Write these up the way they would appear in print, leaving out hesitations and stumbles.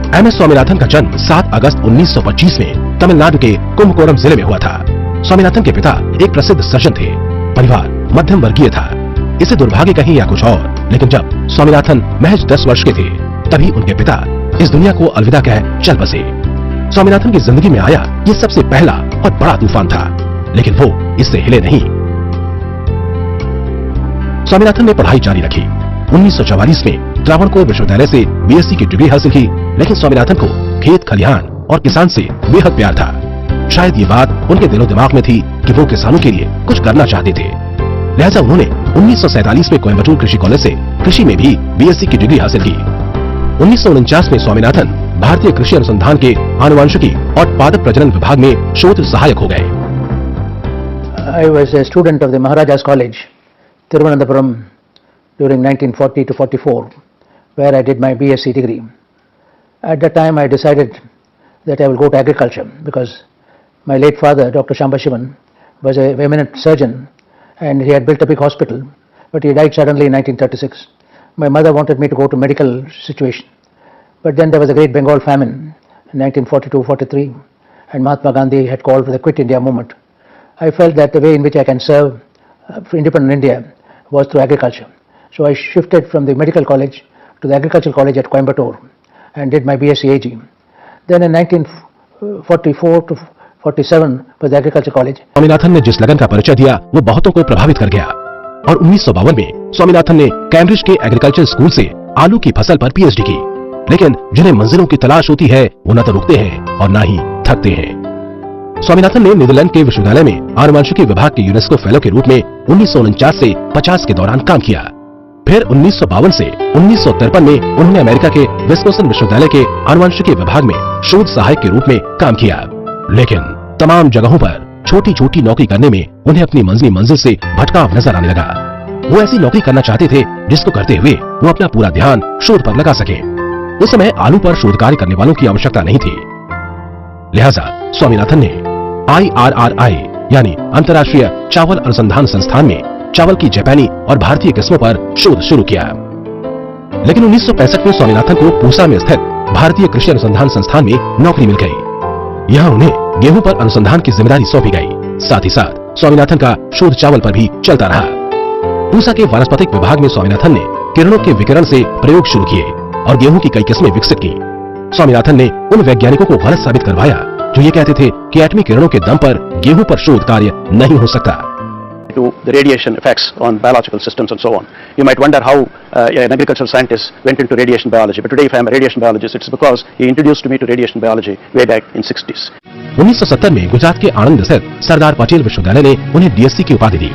MS Swaminathan का जन्म 7 अगस्त 1925 में तमिलनाडु के कुंभकोणम जिले में हुआ था। स्वामीनाथन के पिता एक प्रसिद्ध सर्जन थे। परिवार मध्यम वर्गीय था। इसे दुर्भाग्य कहीं या कुछ और, लेकिन जब स्वामीनाथन महज 10 वर्ष के थे तभी उनके पिता इस दुनिया को अलविदा कह चल बसे। स्वामीनाथन की जिंदगी में आया ये सबसे पहला और बड़ा तूफान था, लेकिन वो इससे हिले नहीं। स्वामीनाथन ने पढ़ाई जारी रखी। 1944 में त्रावणकोर विश्वविद्यालय से BSc की डिग्री हासिल की, लेकिन स्वामीनाथन को खेत खलिहान और किसान से बेहद प्यार था। शायद ये बात उनके दिलो दिमाग में थी कि वो किसानों के लिए कुछ करना चाहते थे। लिहाजा उन्होंने 1947 में कोयम्बटूर कृषि कॉलेज से कृषि में भी BSc की डिग्री हासिल की। 1949 में स्वामीनाथन भारतीय कृषि अनुसंधान के आनुवंशिकी और पादप प्रजनन विभाग में शोध सहायक हो गए। I was a student of the Maharajas College, Thiruvananthapuram, during 1940 to 44, where I did my BSc degree. At that time, I decided that I will go to agriculture because my late father, Dr. Shamba Shivan, was a eminent surgeon and he had built a big hospital, but he died suddenly in 1936. My mother wanted me to go to medical situation, but then there was a great Bengal famine in 1942-43, and Mahatma Gandhi had called for the Quit India movement. I felt that the way in which I can serve for independent India was through agriculture. So I shifted from the medical college to the agricultural college at Coimbatore and did my BSc AG. Then in 1944 to 47 was the agriculture college. Swaminathan ने जिस लगन का परिचय दिया वो बहुतों को प्रभावित कर गया और 1952 में स्वामीनाथन ने कैम्ब्रिज के एग्रीकल्चर स्कूल से आलू की फसल पर PhD की। लेकिन जिन्हें मंजिलों की तलाश होती है वो न तो रुकते हैं और न ही थकते हैं। स्वामीनाथन ने नीदरलैंड के विश्वविद्यालय में आनुवंशिकी विभाग के यूनेस्को फेलो के रूप में 1949 से 50 के दौरान काम किया। फिर 1952 से 1953 में उन्होंने अमेरिका के विस्कोसन विश्वविद्यालय के आनुवंशिकी विभाग में शोध सहायक के रूप में काम किया। लेकिन तमाम जगहों पर छोटी छोटी नौकरी करने में उन्हें अपनी मंजिल से भटकाव नजर आने लगा। वो ऐसी नौकरी करना चाहते थे जिसको करते हुए वो अपना पूरा ध्यान शोध पर लगा सके। उस समय आलू पर शोध कार्य करने वालों की आवश्यकता नहीं थी। लिहाजा स्वामीनाथन ने IRRI यानी अंतर्राष्ट्रीय चावल अनुसंधान संस्थान में चावल की जापानी और भारतीय किस्मों पर शोध शुरू किया। लेकिन 1965 में स्वामीनाथन को पूसा में स्थित भारतीय कृषि अनुसंधान संस्थान में नौकरी मिल गई। यहाँ उन्हें गेहूं पर अनुसंधान की जिम्मेदारी सौंपी गई। साथ ही साथ स्वामीनाथन का शोध चावल पर भी चलता रहा। पूसा के वानस्पतिक विभाग में स्वामीनाथन ने किरणों के विकिरण से प्रयोग शुरू किए और गेहूं की कई किस्में विकसित की। स्वामीनाथन ने उन वैज्ञानिकों को गलत साबित करवाया जो ये कहते थे कि एटमी किरणों के दम पर गेहूं पर शोध कार्य नहीं हो सकता। To the radiation effects on biological systems and so on. You might wonder how an agricultural scientist went into radiation biology. But today, if I am a radiation biologist, it's because he introduced me to radiation biology way back in 60s. 1970 में गुजरात के आणंद स्थित सरदार पटेल विश्वविद्यालय ने उन्हें DSc की उपाधि दी।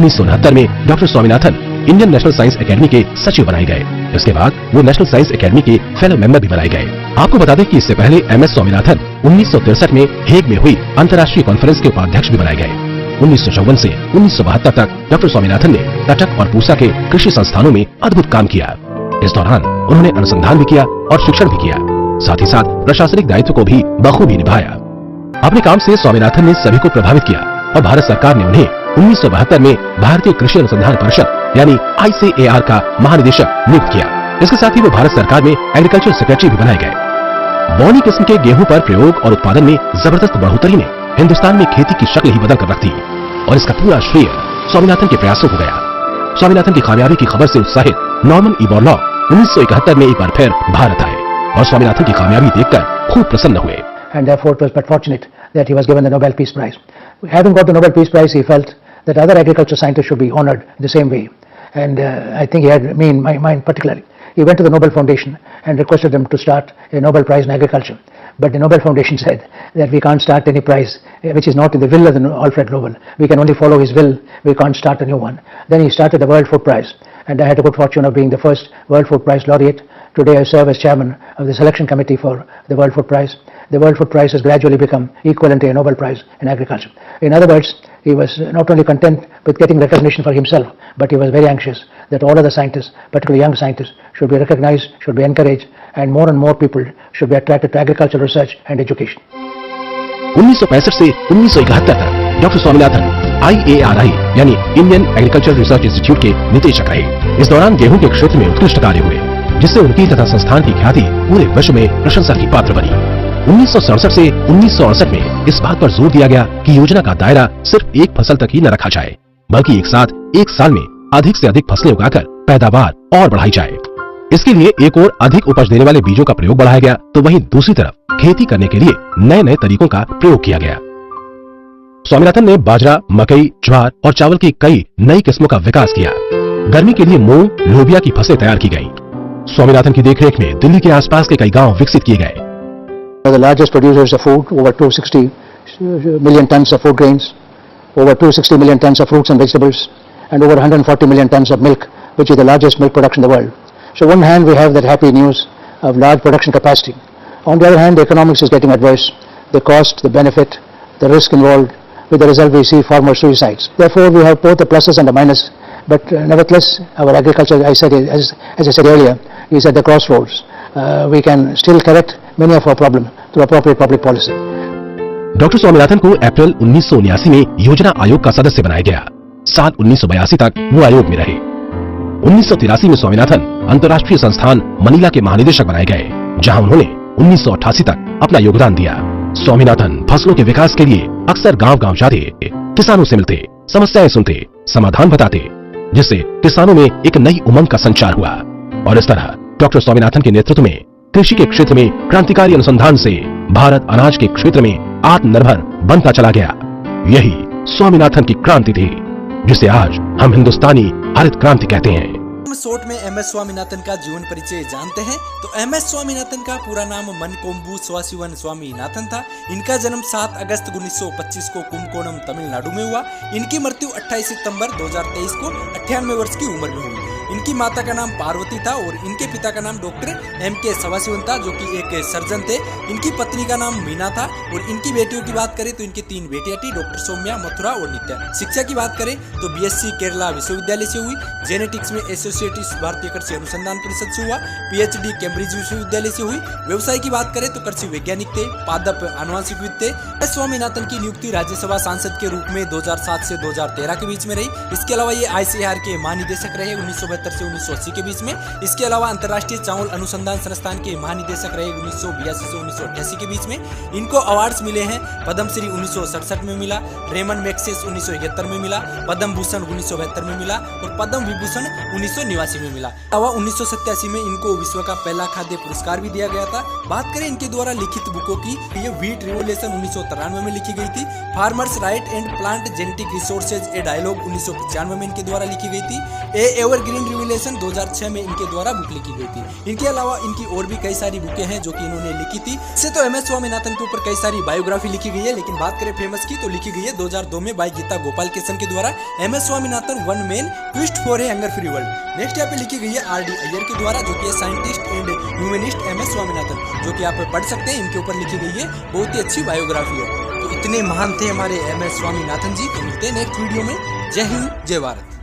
1969 में doctor Swaminathan Indian national science academy के सचिव बनाए गए। इसके बाद वो नेशनल साइंस एकेडमी के फेलो मेंबर भी बनाए गए। आपको बता दें कि इससे पहले MS स्वामीनाथन 1963 में हेग में हुई अंतर्राष्ट्रीय कॉन्फ्रेंस के उपाध्यक्ष भी बनाए गए। 1954 से 1972 तक डॉक्टर स्वामीनाथन ने कटक और पूसा के कृषि संस्थानों में अद्भुत काम किया। इस दौरान उन्होंने अनुसंधान भी किया और शिक्षण भी किया। साथ ही साथ प्रशासनिक दायित्व को भी बखूबी निभाया। अपने काम से स्वामीनाथन ने सभी को प्रभावित किया और भारत सरकार ने उन्हें 1972 में भारतीय कृषि अनुसंधान परिषद यानी ICAR का महानिदेशक नियुक्त किया। इसके साथ ही वो भारत सरकार में एग्रीकल्चर सेक्रेटरी भी बनाए गए। बौनी किस्म के गेहूं पर प्रयोग और उत्पादन में जबरदस्त बढ़ोतरी ने हिंदुस्तान में खेती की शक्ल ही बदल कर रख दी और इसका पूरा श्रेय स्वामीनाथन के प्रयासों को गया। स्वामीनाथन की कामयाबी की खबर से उत्साहित नॉर्मन ई बोरलॉग 1971 में एक बार फिर भारत आए और स्वामीनाथन की कामयाबी देखकर खूब प्रसन्न हुए। And therefore it was but fortunate that he was given the Nobel Peace Prize. Having got the Nobel Peace Prize, he felt that other agriculture scientists should be honored the same way. And I think he had me in my mind particularly. He went to the Nobel Foundation and requested them to start a Nobel Prize in agriculture. But the Nobel Foundation said that we can't start any prize which is not in the will of the Alfred Nobel. We can only follow his will. We can't start a new one. Then he started the World Food Prize, and I had the good fortune of being the first World Food Prize laureate. Today I serve as chairman of the selection committee for the World Food Prize. The World Food Prize has gradually become equivalent to a Nobel Prize in agriculture. In other words, he was not only content with getting recognition for himself, but he was very anxious that all other scientists, particularly young scientists, should be recognized, should be encouraged, and more people should be attracted to agricultural research and education. 1965 से 1971 तक doctor Swaminathan IARI यानी Indian agriculture research institute के निदेशक रहे। इस दौरान गेहूं के क्षेत्र में उत्कृष्ट कार्य हुए। जिससे उनकी तथा संस्थान की ख्याति पूरे विश्व में प्रशंसा की पात्र बनी। 1967 से 1968 में इस बात पर जोर दिया गया कि योजना का दायरा सिर्फ एक फसल तक ही न रखा जाए, बल्कि एक साल में अधिक से अधिक फसलें उगाकर पैदावार और बढ़ाई जाए। इसके लिए एक और अधिक उपज देने वाले बीजों का प्रयोग बढ़ाया गया, तो वहीं दूसरी तरफ खेती करने के लिए नए नए तरीकों का प्रयोग किया गया। स्वामीनाथन ने बाजरा, मकई, ज्वार और चावल की कई नई किस्मों का विकास किया। गर्मी के लिए मूंग, लोबिया की फसलें तैयार की गयी। स्वामीनाथन की देखरेख में दिल्ली के आसपास के कई गांव विकसित किए गए। The largest producers of food, over 260 million tons of food grains, over 260 million tons of fruits and vegetables, and over 140 million tons of milk, which is the largest milk production in the world. So on one hand we have that happy news of large production capacity. On the other hand, the economics is getting adverse. The cost, the benefit, the risk involved, with the result we see farmer suicides. Therefore we have both the pluses and the minus, but nevertheless our agriculture, as I said earlier, is at the crossroads. We can still correct many of our problems through appropriate public policy. Doctor Swaminathan को अप्रैल 1979 में योजना आयोग का सदस्य बनाया गया। साल 1982 तक वो आयोग में रहे। 1983 में स्वामीनाथन अंतर्राष्ट्रीय संस्थान मनीला के महानिदेशक बनाए गए, जहां उन्होंने 1988 तक अपना योगदान दिया। स्वामीनाथन फसलों के विकास के लिए अक्सर गांव-गांव जाते, किसानों से मिलते, समस्याएं सुनते, समाधान बताते, जिससे किसानों में एक नई उमंग का संचार हुआ। और इस तरह डॉक्टर स्वामीनाथन के नेतृत्व में कृषि के क्षेत्र में क्रांतिकारी अनुसंधान से भारत अनाज के क्षेत्र में आत्मनिर्भर बनता चला गया। यही स्वामीनाथन की क्रांति थी, जिसे आज हम हिंदुस्तानी हरित क्रांति कहते हैं। शॉर्ट में एमएस स्वामीनाथन का जीवन परिचय जानते हैं। तो एमएस स्वामीनाथन का पूरा नाम मनकोम्बू सवासिवन स्वामीनाथन था। इनका जन्म 7 अगस्त 1925 को कुंभकोणम तमिलनाडु में हुआ। इनकी मृत्यु 28 सितंबर 2023 को 98 वर्ष की उम्र में हुई। इनकी माता का नाम पार्वती था और इनके पिता का नाम डॉक्टर M.K. सवासिवन था, जो कि एक सर्जन थे। इनकी पत्नी का नाम मीना था। और इनकी बेटियों की बात करें तो इनकी 3 बेटियां थी, डॉक्टर सौम्या, मथुरा और नित्या। शिक्षा की बात करें तो BSc केरला विश्वविद्यालय से हुई। जेनेटिक्स में एसोसिएटिस भारतीय कृषि अनुसंधान परिषद से हुआ। PhD कैम्ब्रिज विश्वविद्यालय से हुई। व्यवसाय की बात करें तो कृषि वैज्ञानिक थे, पादप आनुवंशिकविद थे। स्वामीनाथन की नियुक्ति राज्यसभा सांसद के रूप में 2007 से 2013 के बीच में रही। इसके अलावा ये ICAR के महानिदेशक रहे 1972 से 1980 के बीच में। इसके अलावा अंतर्राष्ट्रीय चावल अनुसंधान संस्थान के महानिदेशक रहे 1982 से 1988 के बीच में। इनको अवार्ड्स मिले हैं। पद्मश्री 1967 में मिला, रेमन मैग्सेसे 1971 में मिला, पद्म भूषण 1972 में मिला और पद्म विभूषण 1989 में मिला। अलावा 1987 में इनको विश्व का पहला खाद्य पुरस्कार भी दिया गया था। बात करें इनके द्वारा लिखित बुकों की, ये व्हीट रिवोल्यूशन 1993 में लिखी गई थी। Farmers right and plant genetic resources a dialogue 1995 में इनके द्वारा लिखी गई थी। ए एवरग्रीन रिवोल्यूशन 2006 में इनके द्वारा बुक लिखी गई थी। इनके अलावा इनकी और भी कई सारी बुकें हैं जो कि इन्होंने लिखी थी। इससे तो एमएस स्वामीनाथन के ऊपर कई सारी बायोग्राफी लिखी गई है, लेकिन बात करें फेमस की तो लिखी गई है 2002 में बाय गीता गोपाल कृष्ण के द्वारा, MS Swaminathan one man quest for a hunger free world. Next यहाँ पे लिखी गई है RD अय्यर के द्वारा, जो कि scientist and humanist MS Swaminathan, जो कि आप पढ़ सकते हैं। इनके ऊपर लिखी गई है, बहुत ही अच्छी बायोग्राफी है। तो इतने महान थे हमारे एमएस स्वामीनाथन जी। तो मिलते हैं नेक्स्ट वीडियो में। जय हिंद, जय भारत।